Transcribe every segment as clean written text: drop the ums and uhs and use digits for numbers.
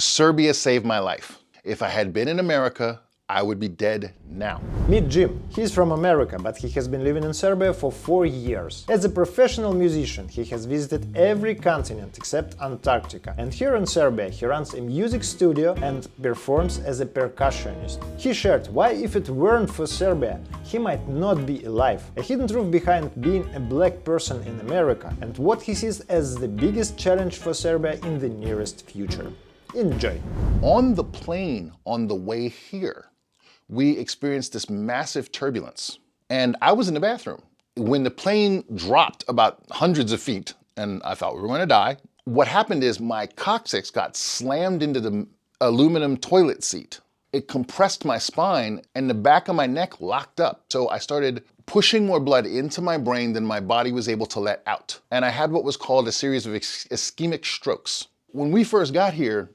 Serbia saved my life. If I had been in America, I would be dead now. Meet Jim. He's from America, but he has been living in Serbia for 4 years. As a professional musician, he has visited every continent except Antarctica. And here in Serbia, he runs a music studio and performs as a percussionist. He shared why, if it weren't for Serbia, he might not be alive, a hidden truth behind being a black person in America, and what he sees as the biggest challenge for Serbia in the nearest future. Enjoy! On the plane on the way here, we experienced this massive turbulence, and I was in the bathroom. When the plane dropped about hundreds of feet, and I thought we were going to die, what happened is my coccyx got slammed into the aluminum toilet seat. It compressed my spine, and the back of my neck locked up. So I started pushing more blood into my brain than my body was able to let out. And I had what was called a series of ischemic strokes. When we first got here,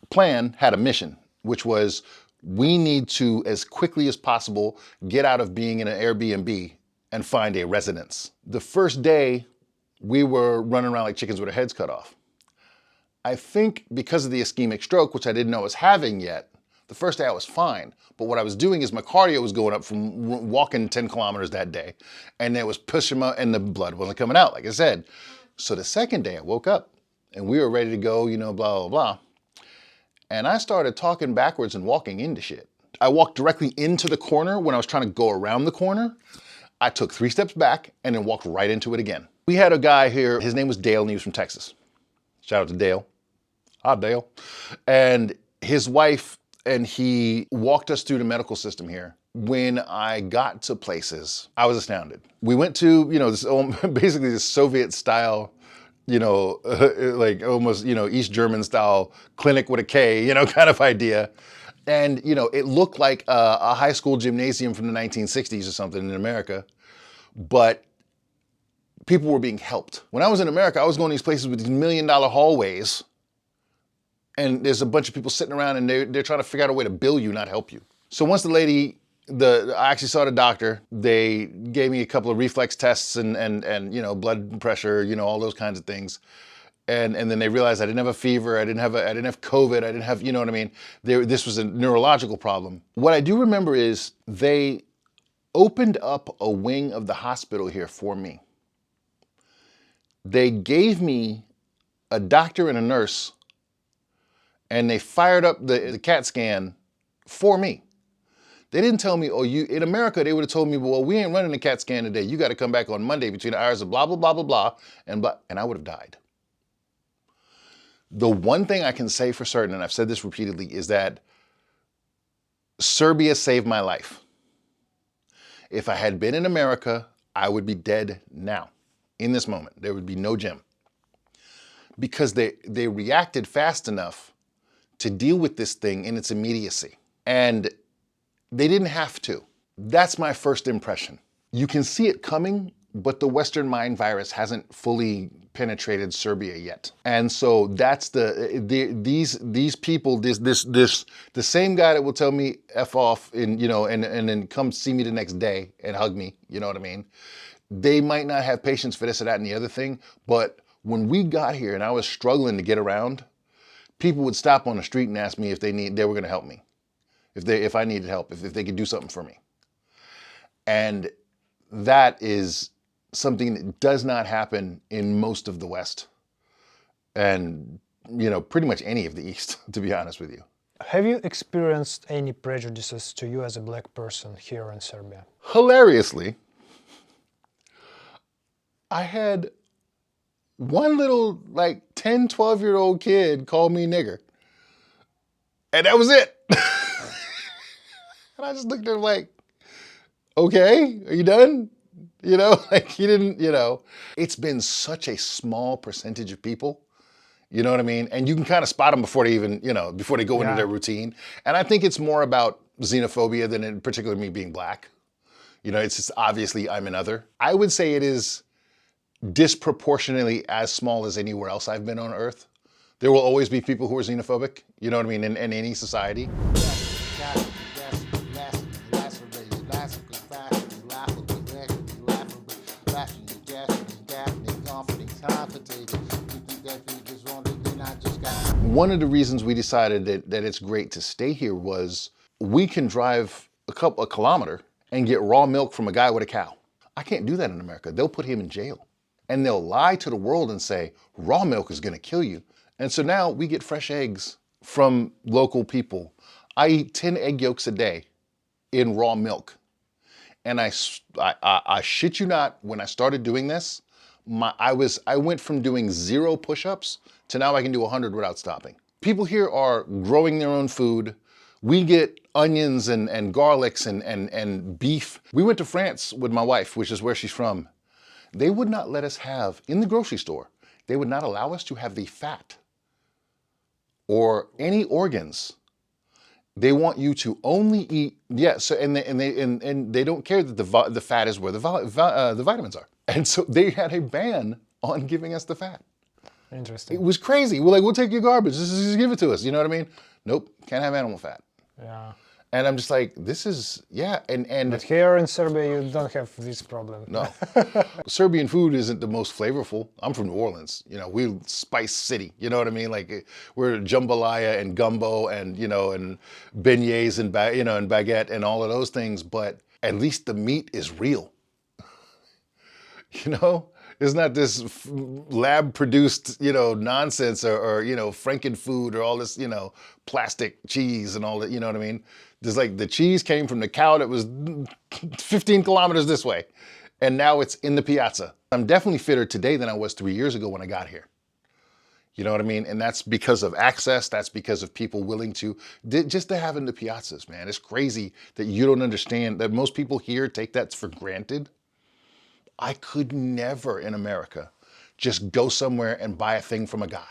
plan had a mission, which was we need to, as quickly as possible, get out of being in an Airbnb and find a residence. The first day, we were running around like chickens with our heads cut off. I think because of the ischemic stroke, which I didn't know I was having yet, the first day I was fine. But what I was doing is my cardio was going up from walking 10 kilometers that day, and it was pushing my, and the blood wasn't coming out, like I said. So the second day I woke up and we were ready to go, blah, blah, blah. And I started talking backwards and walking into shit. I walked directly into the corner when I was trying to go around the corner. I took 3 steps back and then walked right into it again. We had a guy here, his name was Dale, and he was from Texas. Shout out to Dale. Hi, Dale. And his wife, and he walked us through the medical system here. When I got to places, I was astounded. We went to, this basically this Soviet style, like almost, East German style clinic with a K, kind of idea. And, it looked like a high school gymnasium from the 1960s or something in America, but people were being helped. When I was in America, I was going to these places with these $1 million hallways, and there's a bunch of people sitting around and they're trying to figure out a way to bill you, not help you. So once the lady, I actually saw the doctor, they gave me a couple of reflex tests and blood pressure, all those kinds of things. And then they realized I didn't have a fever, I didn't have COVID, I didn't have, you know what I mean? This was a neurological problem. What I do remember is they opened up a wing of the hospital here for me. They gave me a doctor and a nurse, and they fired up the CAT scan for me. They didn't tell me, in America, they would have told me, well, we ain't running a CAT scan today. You got to come back on Monday between the hours of blah, blah, blah, blah, blah, and I would have died. The one thing I can say for certain, and I've said this repeatedly, is that Serbia saved my life. If I had been in America, I would be dead now. In this moment, there would be no Jim. Because they reacted fast enough to deal with this thing in its immediacy. And they didn't have to. That's my first impression. You can see it coming, but the Western mind virus hasn't fully penetrated Serbia yet. And so that's these people, the same guy that will tell me F off and then come see me the next day and hug me, you know what I mean? They might not have patience for this or that and the other thing, but when we got here and I was struggling to get around, people would stop on the street and ask me if they were gonna help me. If I needed help, if they could do something for me. And that is something that does not happen in most of the West. And, pretty much any of the East, to be honest with you. Have you experienced any prejudices to you as a black person here in Serbia? Hilariously, I had one little 10, 12-year-old kid call me nigger. And that was it. And I just looked at him like, okay, are you done? He didn't, It's been such a small percentage of people, you know what I mean? And you can kind of spot them before they even, before they go into their routine. And I think it's more about xenophobia than in particular me being black. It's just obviously I'm another. I would say it is disproportionately as small as anywhere else I've been on Earth. There will always be people who are xenophobic, you know what I mean, in any society. one of the reasons we decided that it's great to stay here was we can drive a kilometer and get raw milk from a guy with a cow. I can't do that in America. They'll put him in jail. And they'll lie to the world and say, raw milk is gonna kill you. And so now we get fresh eggs from local people. I eat 10 egg yolks a day in raw milk. And I shit you not, when I started doing this, I went from doing 0 push-ups to now I can do 100 without stopping. People here are growing their own food. We get onions and garlics and beef. We went to France with my wife, which is where she's from. They would not let us have, in the grocery store, they would not allow us to have the fat or any organs. They want you to only eat, yeah, so, and they don't care that the fat is where the vitamins are. And so they had a ban on giving us the fat. Interesting. It was crazy. We're like, we'll take your garbage, just give it to us, you know what I mean? Nope, can't have animal fat. Yeah. And I'm just like, this is, yeah, and But here in Serbia, you don't have this problem. no. Serbian food isn't the most flavorful. I'm from New Orleans, you know, we're spice city, you know what I mean? Like we're jambalaya and gumbo and, you know, and beignets and, and baguette and all of those things, but at least the meat is real. You know, it's not this lab produced, you know, nonsense or, you know, Franken food or all this, you know, plastic cheese and all that, you know what I mean? There's like the cheese came from the cow that was 15 kilometers this way. And now it's in the piazza. I'm definitely fitter today than I was 3 years ago when I got here. You know what I mean? And that's because of access. That's because of people willing to, just to have in the piazzas, man. It's crazy that you don't understand that most people here take that for granted. I could never in America just go somewhere and buy a thing from a guy.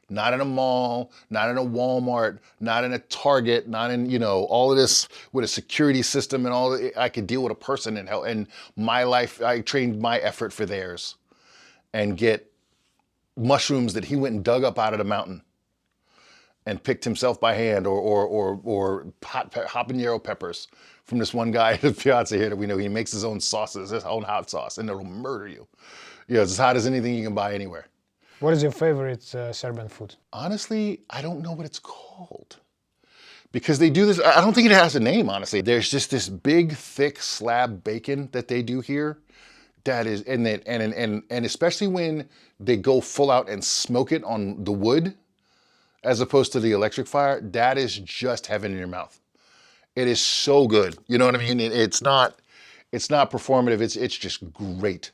Not in a mall, not in a Walmart, not in a Target, not in, you know, all of this with a security system and all. I could deal with a person and help. And my life, I trained my effort for theirs and get mushrooms that he went and dug up out of the mountain and picked himself by hand, or habanero peppers from this one guy at the piazza here that we know. He makes his own sauces, his own hot sauce, and it'll murder you. You know, it's as hot as anything you can buy anywhere. What is your favorite Serbian food? Honestly, I don't know what it's called. Because they do this, I don't think it has a name, honestly. There's just this big, thick slab bacon that they do here. That is, and especially when they go full out and smoke it on the wood, as opposed to the electric fire, that is just heaven in your mouth. It is so good. You know what I mean? It's not performative. It's just great.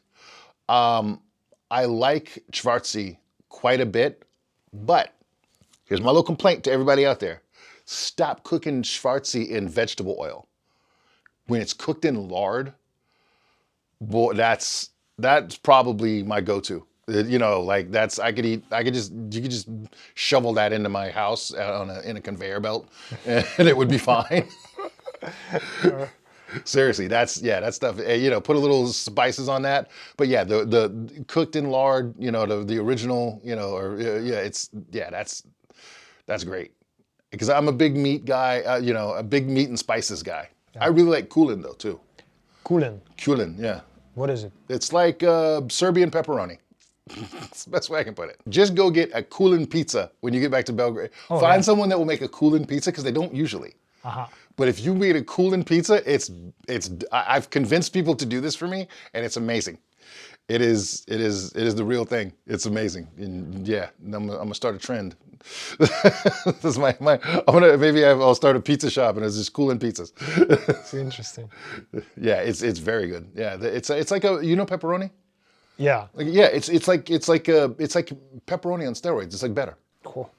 I like Schwarzi quite a bit, but here's my little complaint to everybody out there. Stop cooking Schwarzi in vegetable oil. When it's cooked in lard, boy, that's probably my go-to. You know, like you could just shovel that into my house in a conveyor belt and it would be fine. Seriously, that stuff, you know, put a little spices on that. But yeah, the cooked in lard, you know, the original, you know, that's great. Because I'm a big meat guy, you know, a big meat and spices guy. Yeah. I really like kulen though, too. Kulen? Kulen, yeah. What is it? It's like Serbian pepperoni. That's the best way I can put it. Just go get a kulen pizza when you get back to Belgrade. Find someone that will make a kulen pizza, because they don't usually. Uh-huh. But if you made a kulen pizza, I've convinced people to do this for me, and it's amazing. It is the real thing. It's amazing. And yeah, I'm gonna start a trend. That's maybe I'll start a pizza shop and it's just kulen pizzas. It's interesting. Yeah, it's very good. Yeah, it's like you know pepperoni? Yeah. Like, yeah, it's like pepperoni on steroids. It's like better. Cool.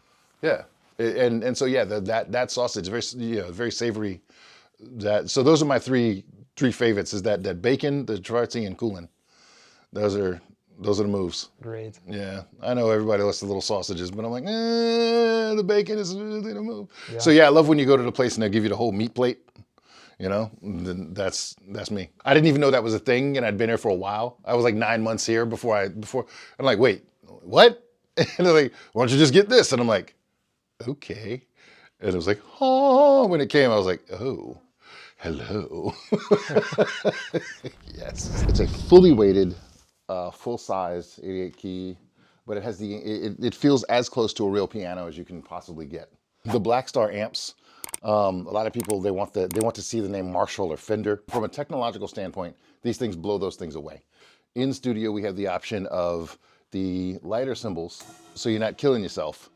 Yeah, and so yeah, that sausage, very savory. So those are my three favorites. Is that bacon, the Schwarzi, and kulen. Those are the moves. Great. Yeah, I know everybody likes the little sausages, but I'm like, the bacon is really the move. Yeah. So yeah, I love when you go to the place and they give you the whole meat plate. You know, that's me. I didn't even know that was a thing, and I'd been here for a while. I was like 9 months here before I'm like, wait, what? And they're like, why don't you just get this? And I'm like, okay. And it was like, oh, when it came, I was like, oh, hello. Yes. It's a fully weighted, full-size 88 key but it has it feels as close to a real piano as you can possibly get. The Black Star amps, a lot of people, they want to see the name Marshall or Fender. From a technological standpoint, these things blow those things away. In studio, we have the option of the lighter cymbals, so you're not killing yourself,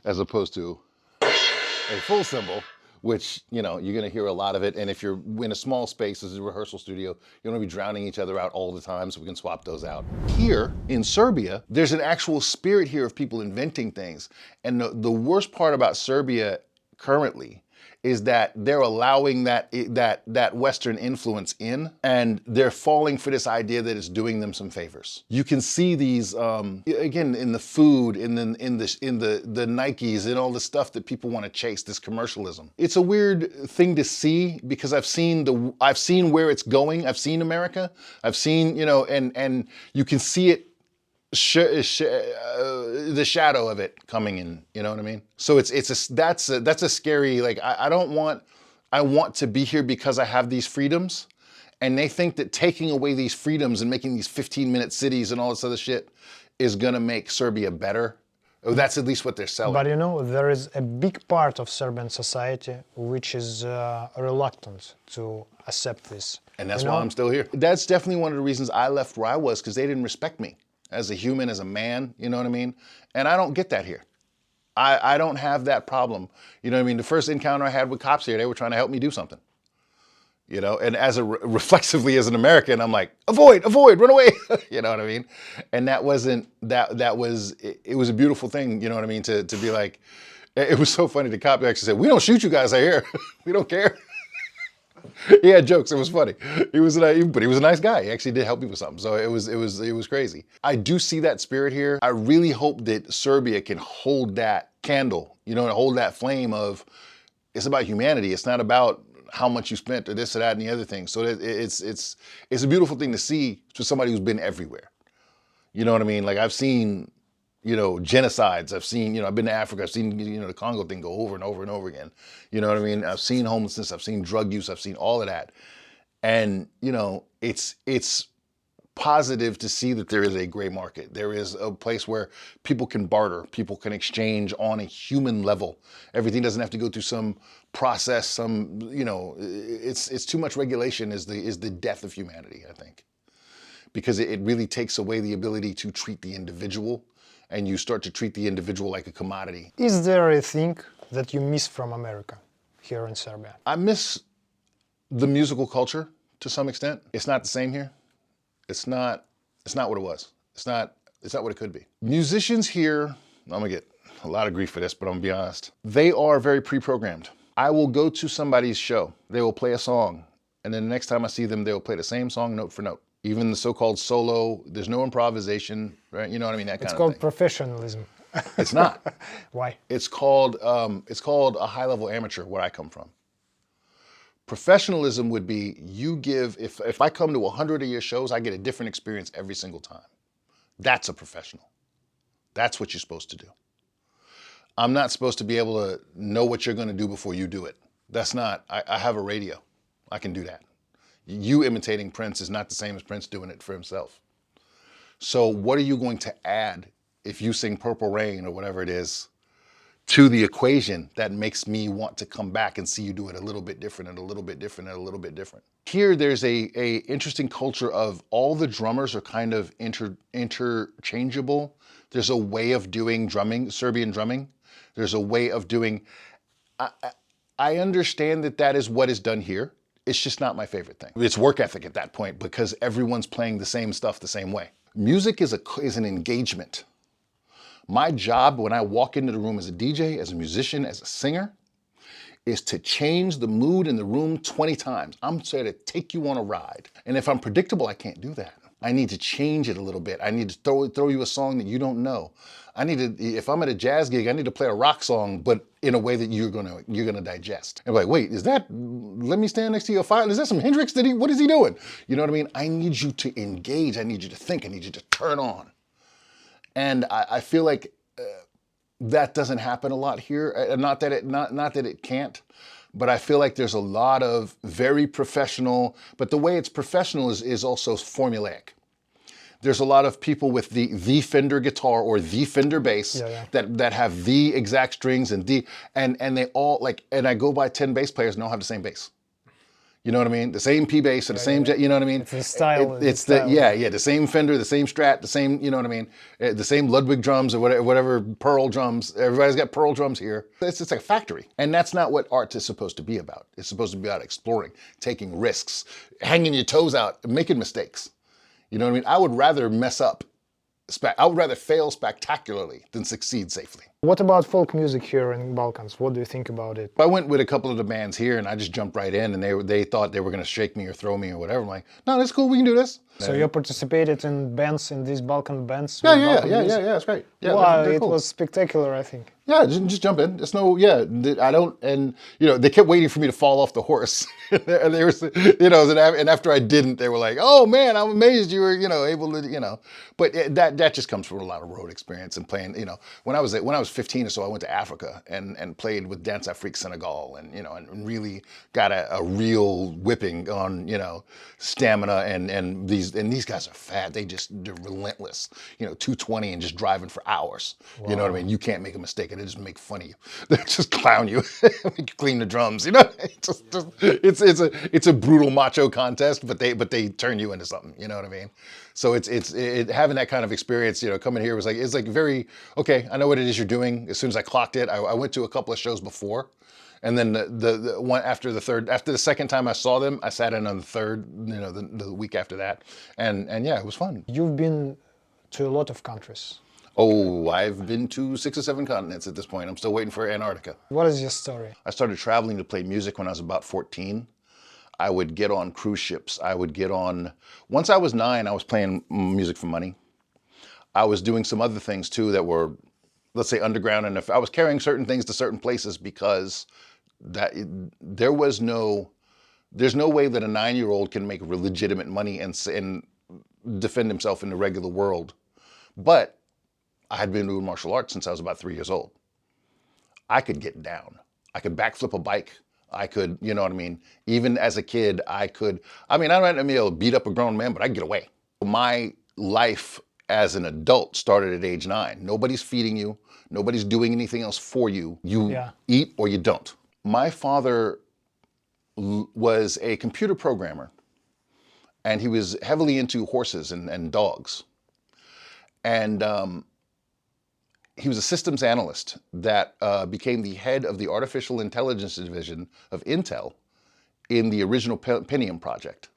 as opposed to a full cymbal, which, you know, you're gonna hear a lot of it. And if you're in a small space, as a rehearsal studio, you don't wanna be drowning each other out all the time, so we can swap those out. Here in Serbia, there's an actual spirit here of people inventing things. And the worst part about Serbia currently is that they're allowing that Western influence in, and they're falling for this idea that it's doing them some favors. You can see these again in the food, in the Nikes, and all the stuff that people want to chase. This commercialism. It's a weird thing to see because I've seen where it's going. I've seen America. I've seen, you know, and you can see it. The shadow of it coming in, you know what I mean? So that's a scary, like, I want to be here because I have these freedoms, and they think that taking away these freedoms and making these 15-minute cities and all this other shit is gonna make Serbia better. Or that's at least what they're selling. But you know, there is a big part of Serbian society which is reluctant to accept this. And that's why I'm still here. That's definitely one of the reasons I left where I was, because they didn't respect me as a human, as a man, you know what I mean? And I don't get that here. I don't have that problem. You know what I mean? The first encounter I had with cops here, they were trying to help me do something. You know, and reflexively as an American, I'm like, avoid, run away. You know what I mean? And it was a beautiful thing, you know what I mean? To be like, it was so funny. The cop actually said, "We don't shoot you guys out here. We don't care." He had jokes. It was funny. But he was a nice guy. He actually did help me with something. So it was crazy. I do see that spirit here. I really hope that Serbia can hold that candle, you know, and hold that flame of, it's about humanity. It's not about how much you spent or this or that and the other thing. So it's a beautiful thing to see for somebody who's been everywhere. You know what I mean? Like, I've seen, you know, genocides. I've seen, you know, I've been to Africa. I've seen, you know, the Congo thing go over and over and over again. You know what I mean? I've seen homelessness. I've seen drug use. I've seen all of that. And, you know, it's positive to see that there is a gray market. There is a place where people can barter. People can exchange on a human level. Everything doesn't have to go through some process, some, you know, it's too much regulation is the death of humanity, I think. Because it really takes away the ability to treat the individual, and you start to treat the individual like a commodity. Is there a thing that you miss from America here in Serbia? I miss the musical culture to some extent. It's not the same here. It's not what it was. It's not what it could be. Musicians here, I'm gonna get a lot of grief for this, but I'm gonna be honest. They are very pre-programmed. I will go to somebody's show. They will play a song, and then the next time I see them, they will play the same song note for note. Even the so-called solo, there's no improvisation, right? You know what I mean? That kind of thing. It's called professionalism. It's not. Why? It's called a high-level amateur, where I come from. Professionalism would be, you give, if I come to 100 of your shows, I get a different experience every single time. That's a professional. That's what you're supposed to do. I'm not supposed to be able to know what you're gonna do before you do it. That's not, I have a radio. I can do that. You imitating Prince is not the same as Prince doing it for himself. So what are you going to add if you sing Purple Rain or whatever it is to the equation that makes me want to come back and see you do it a little bit different and a little bit different and a little bit different? Here, there's a interesting culture of all the drummers are kind of interchangeable. There's a way of doing drumming, Serbian drumming. There's a way of doing, I understand that is what is done here. It's just not my favorite thing. It's work ethic at that point, because everyone's playing the same stuff the same way. Music is an engagement. My job when I walk into the room as a DJ, as a musician, as a singer, is to change the mood in the room 20 times. I'm there to take you on a ride. And if I'm predictable, I can't do that. I need to change it a little bit. I need to throw you a song that you don't know. If I'm at a jazz gig, I need to play a rock song, but in a way that you're gonna digest. And like, wait, is that, let me stand next to your file? Is that some Hendrix? What is he doing? You know what I mean? I need you to engage. I need you to think. I need you to turn on. And I feel like that doesn't happen a lot here. Not that it can't, but I feel like there's a lot of very professional, but the way it's professional is also formulaic. There's a lot of people with the Fender guitar or the Fender bass that have the exact strings and they all like, and I go by 10 bass players and they all have the same bass. You know what I mean? The same P bass or the same jet. You know what I mean? It's the style. It's the the same Fender, the same Strat, the same. You know what I mean? The same Ludwig drums or whatever Pearl drums. Everybody's got Pearl drums here. It's just like a factory, and that's not what art is supposed to be about. It's supposed to be about exploring, taking risks, hanging your toes out, making mistakes. You know what I mean? I would rather mess up. I would rather fail spectacularly than succeed safely. What about folk music here in Balkans? What do you think about it? I went with a couple of the bands here and I just jumped right in and they thought they were going to shake me or throw me or whatever. I'm like, no, that's cool. We can do this. So you participated in bands, in these Balkan bands? Yeah, it's great. Yeah, wow, they're it cool. was spectacular, I think. Yeah, just jump in. It's no, I don't, and they kept waiting for me to fall off the horse. and they were, and after I didn't, they were like, oh man, I'm amazed you were, able to, but that just comes from a lot of road experience and playing, when I was 15 or so, I went to Africa and played with Dance Afrique Senegal and really got a real whipping on, stamina and these guys are fat. They're relentless, 220 and just driving for hours. Wow. You know what I mean? You can't make a mistake and they just make fun of you. They just clown you, make you clean the drums. It's a brutal macho contest, but they turn you into something. You know what I mean? So it's having that kind of experience, coming here it's like very, okay, I know what it is you're doing. As soon as I clocked it, I went to a couple of shows before. And then the one after the second time I saw them, I sat in on the third, the week after that. And yeah, it was fun. You've been to a lot of countries. Oh, I've been to 6 or 7 continents at this point. I'm still waiting for Antarctica. What is your story? I started traveling to play music when I was about 14. I would get on cruise ships. Once I was 9, I was playing music for money. I was doing some other things too that were, let's say, underground. And if I was carrying certain things to certain places because there's no way that a 9-year-old can make legitimate money and defend himself in the regular world. But I had been doing martial arts since I was about 3 years old. I could get down. I could backflip a bike. I could, you know what I mean? Even as a kid, I don't have to be able to beat up a grown man, but I could get away. My life as an adult started at age 9. Nobody's feeding you. Nobody's doing anything else for you. You eat or you don't. My father was a computer programmer, and he was heavily into horses and dogs. And he was a systems analyst that became the head of the artificial intelligence division of Intel in the original Pentium project.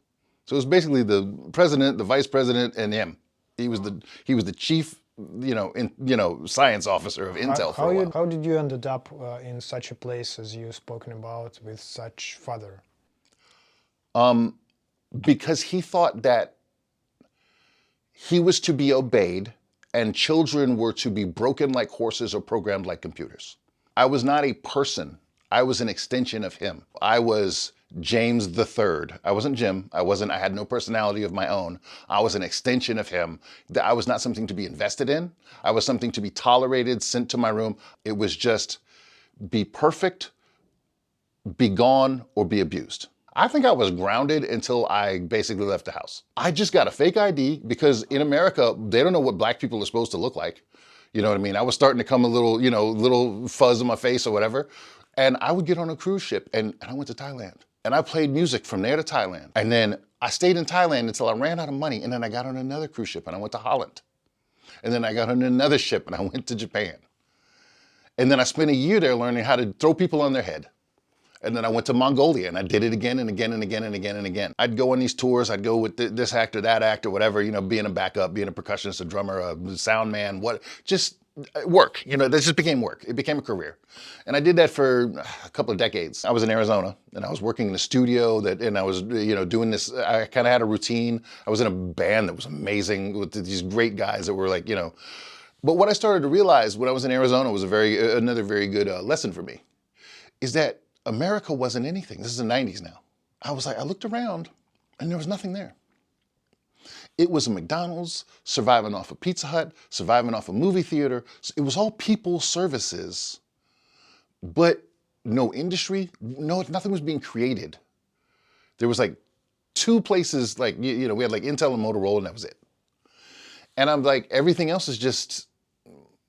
So it was basically the president, the vice president, and him. He was the chief, science officer of Intel for a while. How did you end up in such a place as you've spoken about with such father? Because he thought that he was to be obeyed and children were to be broken like horses or programmed like computers. I was not a person. I was an extension of him. I was James the Third. I wasn't Jim. I had no personality of my own. I was an extension of him. I was not something to be invested in. I was something to be tolerated, sent to my room. It was just be perfect, be gone, or be abused. I think I was grounded until I basically left the house. I just got a fake ID because in America, they don't know what black people are supposed to look like. You know what I mean? I was starting to come a little, little fuzz on my face or whatever. And I would get on a cruise ship and I went to Thailand. And I played music from there to Thailand. And then I stayed in Thailand until I ran out of money. And then I got on another cruise ship and I went to Holland. And then I got on another ship and I went to Japan. And then I spent a year there learning how to throw people on their head. And then I went to Mongolia and I did it again and again and again and again and again. I'd go on these tours, I'd go with this act or that act or whatever, being a backup, being a percussionist, a drummer, a sound man, just work. That just became work. It became a career. And I did that for a couple of decades. I was in Arizona and I was working in a studio and I was, doing this, I kind of had a routine. I was in a band that was amazing with these great guys that were like, But what I started to realize when I was in Arizona was another very good lesson for me, is that America wasn't anything. This is the 90s now. I looked around and there was nothing there. It was a McDonald's, surviving off a Pizza Hut, surviving off a movie theater. It was all people services, but no industry, nothing was being created. There was like 2 places, we had like Intel and Motorola and that was it. And I'm like, everything else is just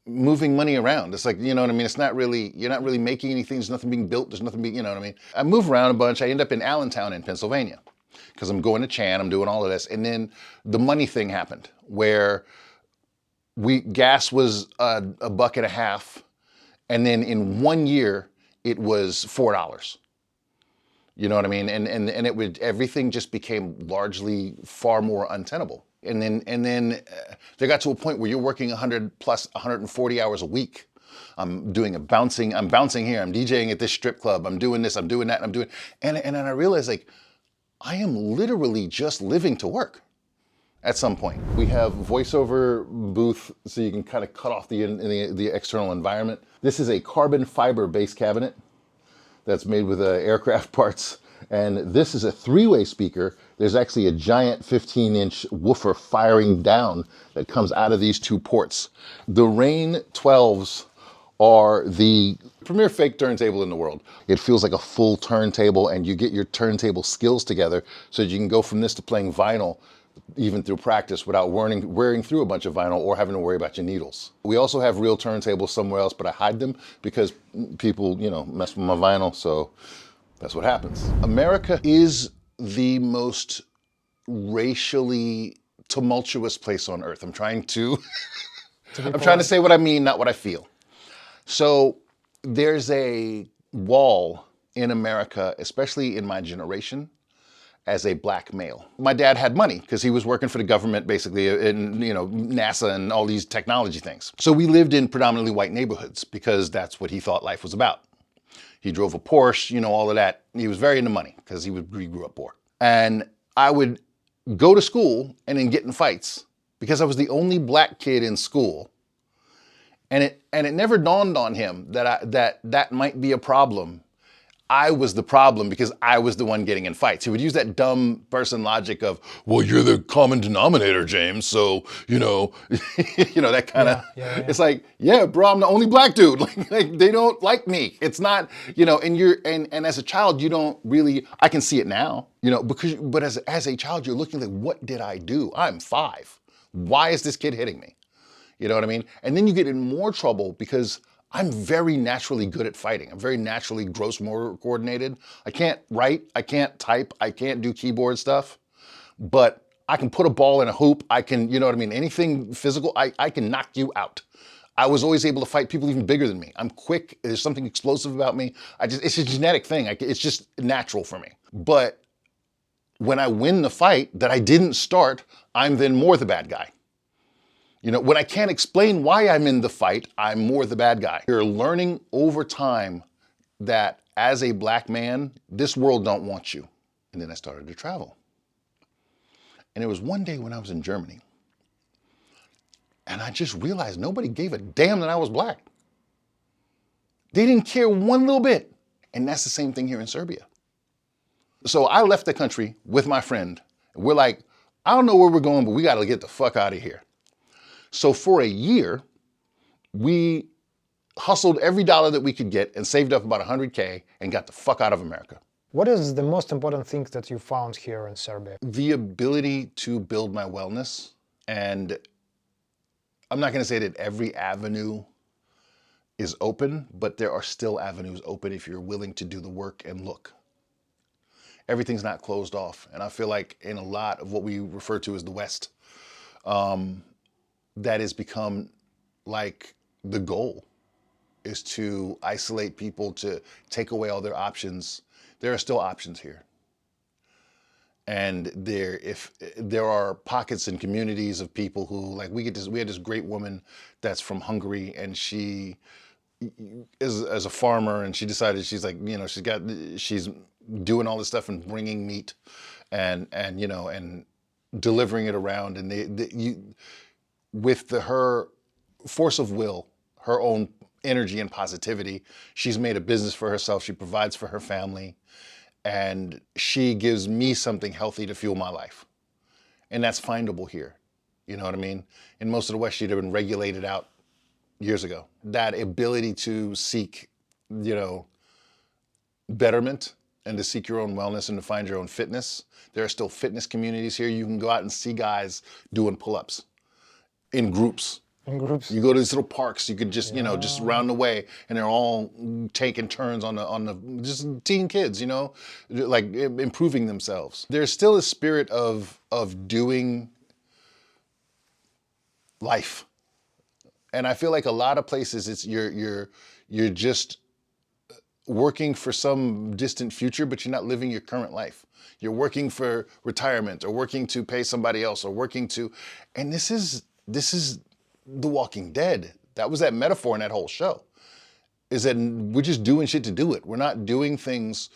moving money around. It's like, you know what I mean? It's not really, you're not really making anything. There's nothing being built. There's nothing being, you know what I mean? I move around a bunch. I end up in Allentown in Pennsylvania because I'm going to Chan. I'm doing all of this. And then the money thing happened where gas was $1.50. And then in 1 year, it was $4. You know what I mean? And it would, everything just became largely far more untenable. And then there got to a point where you're working 100 plus 140 hours a week. I'm bouncing here, I'm DJing at this strip club, I'm doing this, I'm doing that, and then I realized, like, I am literally just living to work at some point. We have voiceover booth so you can kind of cut off the external environment. This is a carbon fiber bass cabinet that's made with aircraft parts. And this is a 3-way speaker. There's actually a giant 15-inch woofer firing down that comes out of these 2 ports. The Rain 12s are the premier fake turntable in the world. It feels like a full turntable, and you get your turntable skills together so that you can go from this to playing vinyl even through practice without wearing through a bunch of vinyl or having to worry about your needles. We also have real turntables somewhere else, but I hide them because people, you know, mess with my vinyl, so that's what happens. America is the most racially tumultuous place on earth. I'm trying to say what I mean, not what I feel. So there's a wall in America, especially in my generation, as a black male. My dad had money because he was working for the government, basically, in, you know, NASA and all these technology things. So we lived in predominantly white neighborhoods because that's what he thought life was about. He drove a Porsche, you know, all of that. He was very into money because he grew up poor. And I would go to school and then get in fights because I was the only black kid in school. And it never dawned on him that might be a problem. I was the problem because I was the one getting in fights. He would use that dumb person logic of, well, you're the common denominator, James. So, you know, that kind of, It's like, yeah, bro, I'm the only black dude. Like they don't like me. It's not, you know, and as a child, you don't really, I can see it now, you know, but as a child, you're looking like, what did I do? I'm 5. Why is this kid hitting me? You know what I mean? And then you get in more trouble because I'm very naturally good at fighting. I'm very naturally gross motor coordinated. I can't write, I can't type, I can't do keyboard stuff, but I can put a ball in a hoop. I can, you know what I mean? Anything physical, I can knock you out. I was always able to fight people even bigger than me. I'm quick, there's something explosive about me. It's a genetic thing. It's just natural for me. But when I win the fight that I didn't start, I'm then more the bad guy. You know, when I can't explain why I'm in the fight, I'm more the bad guy. You're learning over time that as a black man, this world don't want you. And then I started to travel. And it was one day when I was in Germany, and I just realized nobody gave a damn that I was black. They didn't care one little bit. And that's the same thing here in Serbia. So I left the country with my friend. We're like, I don't know where we're going, but we got to get the fuck out of here. So for a year, we hustled every dollar that we could get and saved up about 100K and got the fuck out of America. What is the most important thing that you found here in Serbia? The ability to build my wellness. And I'm not going to say that every avenue is open, but there are still avenues open if you're willing to do the work and look. Everything's not closed off. And I feel like in a lot of what we refer to as the West, that has become like the goal is to isolate people, to take away all their options. There are still options here. And if there are pockets and communities of people who, like, we had this great woman that's from Hungary, and she is as a farmer, and she decided, she's like, you know, she's doing all this stuff and bringing meat and you know, and delivering it around, and with her force of will, her own energy and positivity, she's made a business for herself. She provides for her family, and she gives me something healthy to fuel my life. And that's findable here. You know what I mean? In most of the West, she'd have been regulated out years ago. That ability to seek, you know, betterment and to seek your own wellness and to find your own fitness. There are still fitness communities here. You can go out and see guys doing pull-ups. in groups. In groups. You go to these little parks, you could just, just round the way, and they're all taking turns on the just teen kids, like improving themselves. There's still a spirit of doing life. And I feel like a lot of places it's you're just working for some distant future, but you're not living your current life. You're working for retirement or working to pay somebody else or working to, and this is The Walking Dead. That was that metaphor in that whole show, is that we're just doing shit to do it. We're not doing things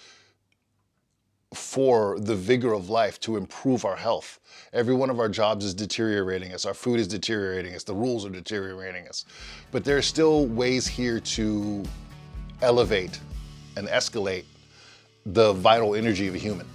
for the vigor of life to improve our health. Every one of our jobs is deteriorating us. Our food is deteriorating us. The rules are deteriorating us. But there are still ways here to elevate and escalate the vital energy of a human.